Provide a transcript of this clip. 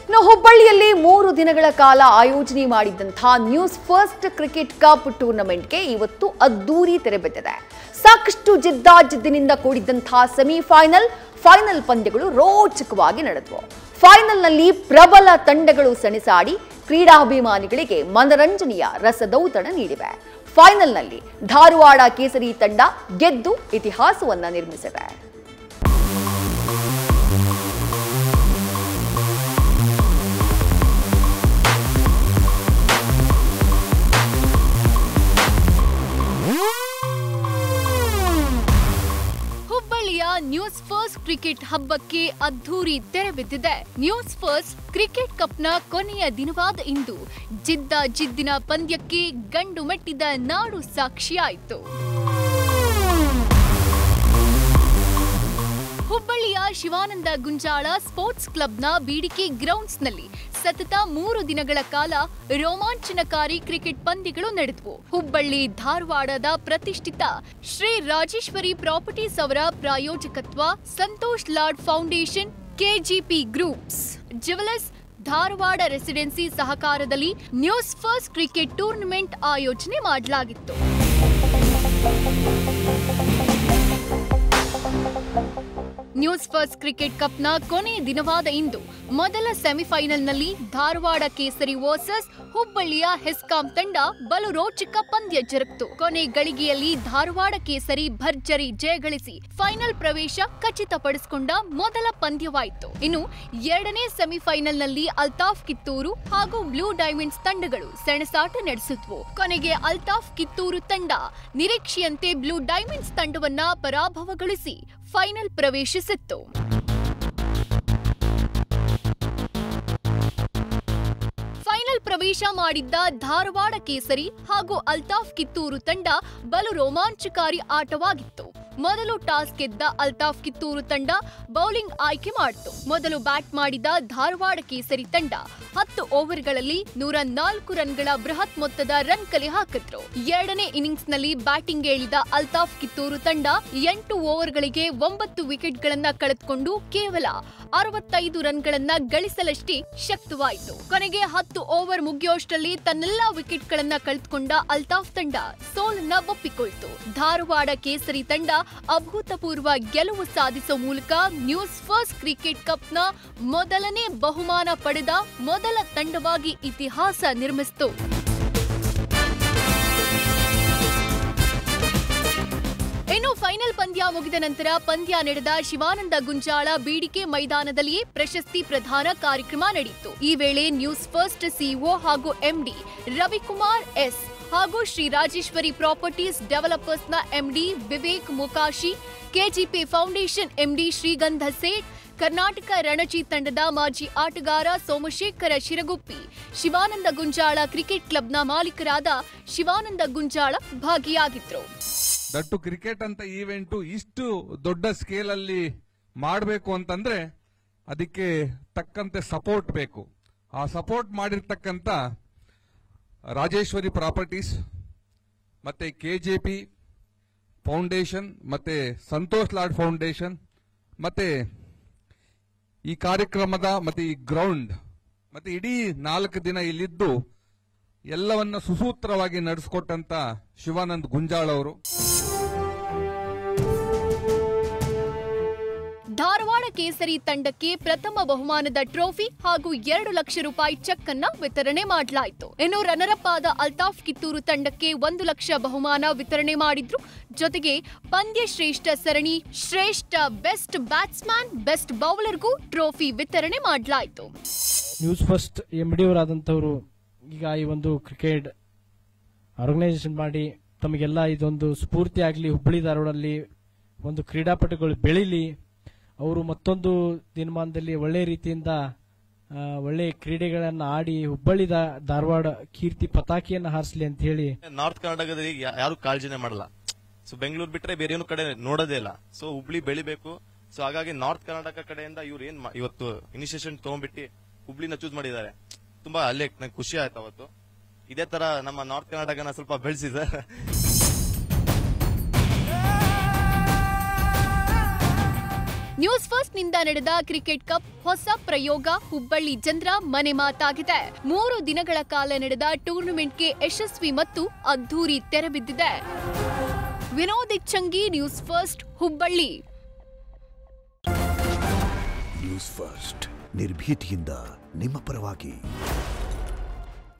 ಇನ್ನು ಹುಬ್ಬಳ್ಳಿಯಲ್ಲಿ 3 ದಿನಗಳ ಕಾಲ ಆಯೋಜನೆ ಮಾಡಿದ್ದಂತಹ ನ್ಯೂಸ್ ಫಸ್ಟ್ ಕ್ರಿಕೆಟ್ ಕಪ್ ಟೂರ್ನಮೆಂಟ್ಗೆ ಇವತ್ತು ಅದ್ದೂರಿ ತೆರೆ ಬಿದ್ದಿದೆ. ಸಾಕಷ್ಟು ಜಿದ್ದಾಜಿದ್ದಿನಿಂದ ಕೂಡಿದ್ದಂತಹ ಫೈನಲ್ ಪಂದ್ಯಗಳು ರೋಚಕವಾಗಿ ನಡೆದವು. ಫೈನಲ್ನಲ್ಲಿ ಪ್ರಬಲ ತಂಡಗಳು ಸೆಣಸಾಡಿ ಕ್ರೀಡಾಭಿಮಾನಿಗಳಿಗೆ ಮನರಂಜನೆಯ ರಸದೌತಣ ನೀಡಿವೆ. ಫೈನಲ್ನಲ್ಲಿ ಧಾರವಾಡ ಕೇಸರಿ ತಂಡ ಗೆದ್ದು ಇತಿಹಾಸವನ್ನ ನಿರ್ಮಿಸಿದೆ. ಹುಬ್ಬಳ್ಳಿಯ ನ್ಯೂಸ್ ಫಸ್ಟ್ ಕ್ರಿಕೆಟ್ ಹಬ್ಬಕ್ಕೆ ಅದ್ದೂರಿ ತೆರೆ ಬಿದ್ದಿದೆ. ನ್ಯೂಸ್ ಫಸ್ಟ್ ಕ್ರಿಕೆಟ್ ಕಪ್ನ ಕೊನೆಯ ದಿನವಾದ ಇಂದು ಜಿದ್ದಿನ ಪಂದ್ಯಕ್ಕೆ ಗಂಡು ಮೆಟ್ಟಿದ ನಾಡು ಸಾಕ್ಷಿಯಾಯಿತು. ಹುಬ್ಬಳ್ಳಿಯ ಶಿವಾನಂದ ಗುಂಜಾಳ ಸ್ಪೋರ್ಟ್ಸ್ ಕ್ಲಬ್ನ ಬಿಡಿಕೆ ಗ್ರೌಂಡ್ಸ್ನಲ್ಲಿ ಸತತ 3 ದಿನಗಳ ಕಾಲ ರೋಮಾಂಚನಕಾರಿ ಕ್ರಿಕೆಟ್ ಪಂದ್ಯಗಳು ನಡೆದವು. ಹುಬ್ಬಳ್ಳಿ ಧಾರವಾಡದ ಪ್ರತಿಷ್ಠಿತ ಶ್ರೀ ರಾಜೇಶ್ವರಿ ಪ್ರಾಪರ್ಟೀಸ್ ಅವರ ಪ್ರಾಯೋಜಕತ್ವ, Santosh Lad foundation, KGP groups, jewellers Dharwad residency ಸಹಕಾರದಲ್ಲಿ ನ್ಯೂಸ್ ಫಸ್ಟ್ ಕ್ರಿಕೆಟ್ ಟೂರ್ನಮೆಂಟ್ ಆಯೋಜನೆ ಮಾಡಲಾಗಿತ್ತು. ನ್ಯೂಸ್ ಫಸ್ಟ್ ಕ್ರಿಕೆಟ್ ಕಪ್ನ ಕೊನೆಯ ದಿನವಾದ ಇಂದು ಮೊದಲ ಸೆಮಿಫೈನಲ್ನಲ್ಲಿ ಧಾರವಾಡ ಕೇಸರಿ ವರ್ಸಸ್ ಹುಬ್ಬಳ್ಳಿಯ ಹೆಸ್ಕಾಂ ತಂಡ ಬಲು ರೋಚಕ ಪಂದ್ಯ ಜರುಗಿತು. ಕೊನೆ ಗಳಿಗೆಯಲ್ಲಿ ಧಾರವಾಡ ಕೇಸರಿ ಭರ್ಜರಿ ಜಯಗಳಿಸಿ ಫೈನಲ್ ಪ್ರವೇಶ ಖಚಿತಪಡಿಸಿಕೊಂಡ ಮೊದಲ ಪಂದ್ಯವಾಯಿತು. ಇನ್ನು ಎರಡನೇ ಸೆಮಿಫೈನಲ್ನಲ್ಲಿ ಅಲ್ತಾಫ್ ಕಿತ್ತೂರು ಹಾಗೂ ಬ್ಲೂ ಡೈಮಂಡ್ಸ್ ತಂಡಗಳು ಸೆಣಸಾಟ ನಡೆಸಿದ್ವು. ಕೊನೆಗೆ ಅಲ್ತಾಫ್ ಕಿತ್ತೂರು ತಂಡ ನಿರೀಕ್ಷೆಯಂತೆ ಬ್ಲೂ ಡೈಮಂಡ್ಸ್ ತಂಡವನ್ನ ಪರಾಭವಗೊಳಿಸಿ ಫೈನಲ್ ಪ್ರವೇಶಿಸಿತ್ತು. ಫೈನಲ್ ಪ್ರವೇಶ ಮಾಡಿದ್ದ ಧಾರವಾಡ ಕೇಸರಿ ಹಾಗೂ ಅಲ್ತಾಫ್ ಕಿತ್ತೂರು ತಂಡ ಬಲು ರೋಮಾಂಚಕಾರಿ ಆಟವಾಗಿತ್ತು. ಮೊದಲು ಟಾಸ್ ಗೆದ್ದ ಅಲ್ತಾಫ್ ಕಿತ್ತೂರು ತಂಡ ಬೌಲಿಂಗ್ ಆಯ್ಕೆ ಮಾಡಿತು. ಮೊದಲು ಬ್ಯಾಟ್ ಮಾಡಿದ ಧಾರವಾಡ ಕೇಸರಿ ತಂಡ 10 ಓವರ್ಗಳಲ್ಲಿ 104 ರನ್ಗಳ ಬೃಹತ್ ಮೊತ್ತದ ರನ್ ಕಲೆ ಹಾಕಿದ್ರು. ಎರಡನೇ ಇನ್ನಿಂಗ್ಸ್ನಲ್ಲಿ ಬ್ಯಾಟಿಂಗ್ ಇಳಿದ ಅಲ್ತಾಫ್ ಕಿತ್ತೂರು ತಂಡ 8 ಓವರ್ಗಳಿಗೆ 9 ವಿಕೆಟ್ಗಳನ್ನ ಕಳೆದುಕೊಂಡು ಕೇವಲ 65 ರನ್ಗಳನ್ನ ಗಳಿಸಲಷ್ಟೇ ಶಕ್ತವಾಯಿತು. ಕೊನೆಗೆ 10 ಓವರ್ ಮುಗಿಯುವಷ್ಟರಲ್ಲಿ ತನ್ನೆಲ್ಲಾ ವಿಕೆಟ್ಗಳನ್ನ ಕಳೆದುಕೊಂಡ ಅಲ್ತಾಫ್ ತಂಡ ಸೋಲನ್ನ ಒಪ್ಪಿಕೊಳ್ತು. ಧಾರವಾಡ ಕೇಸರಿ ತಂಡ ಅಭೂತಪೂರ್ವ ಗೆಲುವು ಸಾಧಿಸುವ ಮೂಲಕ ನ್ಯೂಸ್ ಫಸ್ಟ್ ಕ್ರಿಕೆಟ್ ಕಪ್ನ ಮೊದಲನೇ ಬಹುಮಾನ ಪಡೆದ ಮೊದಲ ತಂಡವಾಗಿ ಇತಿಹಾಸ ನಿರ್ಮಿಸಿತು. ಇನ್ನು ಫೈನಲ್ ಪಂದ್ಯ ಮುಗಿದ ನಂತರ ಪಂದ್ಯ ನಡೆದ ಶಿವಾನಂದ ಗುಂಜಾಳ ಬಿಡಿಕೆ ಮೈದಾನದಲ್ಲಿಯೇ ಪ್ರಶಸ್ತಿ ಪ್ರದಾನ ಕಾರ್ಯಕ್ರಮ ನಡೆಯಿತು. ಈ ವೇಳೆ ನ್ಯೂಸ್ ಫಸ್ಟ್ ಸಿಇಒ ಹಾಗೂ ಎಂಡಿ ರವಿಕುಮಾರ್ ಎಸ್ ಹಾಗೂ ಶ್ರೀ ರಾಜೇಶ್ವರಿ ಪ್ರಾಪರ್ಟೀಸ್ ಡೆವಲಪರ್ಸ್ನ MD Vivek Mukashi, KGP foundation MD Shrigandha Seth, Karnataka Ranji ತಂಡದ ಮಾಜಿ ಆಟಗಾರ ಸೋಮಶೇಖರ ಶಿರಗುಪ್ಪಿ, ಶಿವಾನಂದ ಗುಂಜಾಳ ಕ್ರಿಕೆಟ್ ಕ್ಲಬ್ನ ಮಾಲೀಕರಾದ ಶಿವಾನಂದ ಗುಂಜಾಳ ಭಾಗಿಯಾಗಿದ್ರು. ದಟ್ಟು ಕ್ರಿಕೆಟ್ ಅಂತ ಈವೆಂಟು ಇಷ್ಟು ದೊಡ್ಡ ಸ್ಕೇಲ್ ಅಲ್ಲಿ ಮಾಡಬೇಕು ಅಂತಂದ್ರೆ ಅದಕ್ಕೆ ತಕ್ಕಂತೆ ಸಪೋರ್ಟ್ ಬೇಕು. ಆ ಸಪೋರ್ಟ್ ಮಾಡಿರ್ತಕ್ಕಂಥ ರಾಜೇಶ್ವರಿ ಪ್ರಾಪರ್ಟೀಸ್ ಮತ್ತೆ ಕೆಜೆಪಿ ಫೌಂಡೇಶನ್ ಮತ್ತೆ ಸಂತೋಷ್ ಲಾಡ್ ಫೌಂಡೇಶನ್ ಮತ್ತೆ ಈ ಕಾರ್ಯಕ್ರಮದ ಮತ್ತೆ ಈ ಗ್ರೌಂಡ್ ಮತ್ತೆ ಇಡೀ 4 ದಿನ ಇಲ್ಲಿದ್ದು ಎಲ್ಲವನ್ನ ಸುಸೂತ್ರವಾಗಿ ನಡೆಸಿಕೊಟ್ಟಂತ ಶಿವಾನಂದ್ ಗುಂಜಾಳ್ ಅವರು. ಧಾರವಾಡ ಕೇಸರಿ ತಂಡಕ್ಕೆ ಪ್ರಥಮ ಬಹುಮಾನದ ಟ್ರೋಫಿ ಹಾಗೂ 2 ಲಕ್ಷ ರೂಪಾಯಿ ಚೆಕ್ ಅನ್ನ ವಿತರಣೆ ಮಾಡಲಾಯಿತು. ಇನ್ನು ರನ್ನರ್ ಅಪ್ ಆದ ಅಲ್ತಾಫ್ ಕಿತ್ತೂರು ತಂಡಕ್ಕೆ 1 ಲಕ್ಷ ಬಹುಮಾನ ವಿತರಣೆ ಮಾಡಿದ್ರು. ಜೊತೆಗೆ ಪಂದ್ಯ ಶ್ರೇಷ್ಠ ಸರಣಿ ಶ್ರೇಷ್ಠ ಬೆಸ್ಟ್ ಬ್ಯಾಟ್ಸ್ಮನ್, ಬೆಸ್ಟ್ ಬೌಲರ್ಗೂ ಟ್ರೋಫಿ ವಿತರಣೆ ಮಾಡಲಾಯಿತು. ನ್ಯೂಸ್ ಫಸ್ಟ್ ಎಂಡಿ ಅವರಾದಂತವರು ಈಗ ಈ ಒಂದು ಕ್ರಿಕೆಟ್ ಆರ್ಗನೈಸೇಷನ್ ಮಾಡಿ ತಮಗೆಲ್ಲ ಇದೊಂದು ಸ್ಫೂರ್ತಿ ಆಗಲಿ, ಹುಬ್ಬಳ್ಳಿ ಧಾರವಾಡಲ್ಲಿ ಒಂದು ಕ್ರೀಡಾಪಟುಗಳು ಬೆಳೀಲಿ, ಅವರು ಮತ್ತೊಂದು ದಿನಮಾನದಲ್ಲಿ ಒಳ್ಳೆ ರೀತಿಯಿಂದ ಒಳ್ಳೆ ಕ್ರೀಡೆಗಳನ್ನ ಆಡಿ ಹುಬ್ಬಳ್ಳಿ ಧಾರವಾಡ ಕೀರ್ತಿ ಪತಾಕಿಯನ್ನು ಹಾರಿಸಲಿ ಅಂತ ಹೇಳಿ. ನಾರ್ತ್ ಕರ್ನಾಟಕದಲ್ಲಿ ಯಾರು ಕಾಳಜಿನೇ ಮಾಡಲ್ಲ. ಸೊ ಬೆಂಗಳೂರು ಬಿಟ್ರೆ ಬೇರೆ ಏನು ಕಡೆ ನೋಡೋದೇ ಇಲ್ಲ. ಸೊ ಹುಬ್ಳಿ ಬೆಳಿಬೇಕು. ಸೊ ಹಾಗಾಗಿ ನಾರ್ತ್ ಕರ್ನಾಟಕ ಕಡೆಯಿಂದ ಇವ್ರು ಏನ್ ಇವತ್ತು ಇನಿಷಿಯೇಷನ್ ತಗೊಂಡ್ಬಿಟ್ಟು ಹುಬ್ಳಿನ ಚೂಸ್ ಮಾಡಿದ್ದಾರೆ. ತುಂಬಾ ಅಲ್ಲೇ ನಂಗೆ ಖುಷಿ ಆಯ್ತು ಅವತ್ತು. ಇದೇ ತರ ನಮ್ಮ ನಾರ್ತ್ ಕರ್ನಾಟಕನ ಸ್ವಲ್ಪ ಬೆಳೆಸಿದೆ. ನ್ಯೂಸ್ ಫಸ್ಟ್ ನಿಂದ ನಡೆದ ಕ್ರಿಕೆಟ್ ಕಪ್ ಹೊಸ ಪ್ರಯೋಗ ಹುಬ್ಬಳ್ಳಿ ಜನರ ಮನೆ ಮಾತಾಗಿದೆ. 3 ದಿನಗಳ ಕಾಲ ನಡೆದ ಟೂರ್ನಮೆಂಟ್ಗೆ ಯಶಸ್ವಿ ಮತ್ತು ಅದ್ದೂರಿ ತೆರೆಬಿದ್ದಿದೆ. Vinod Ichchangi, news first, Hubballi. News first ನಿರ್ಭೀತಿಯಿಂದ ನಿಮ್ಮ ಪರವಾಗಿ.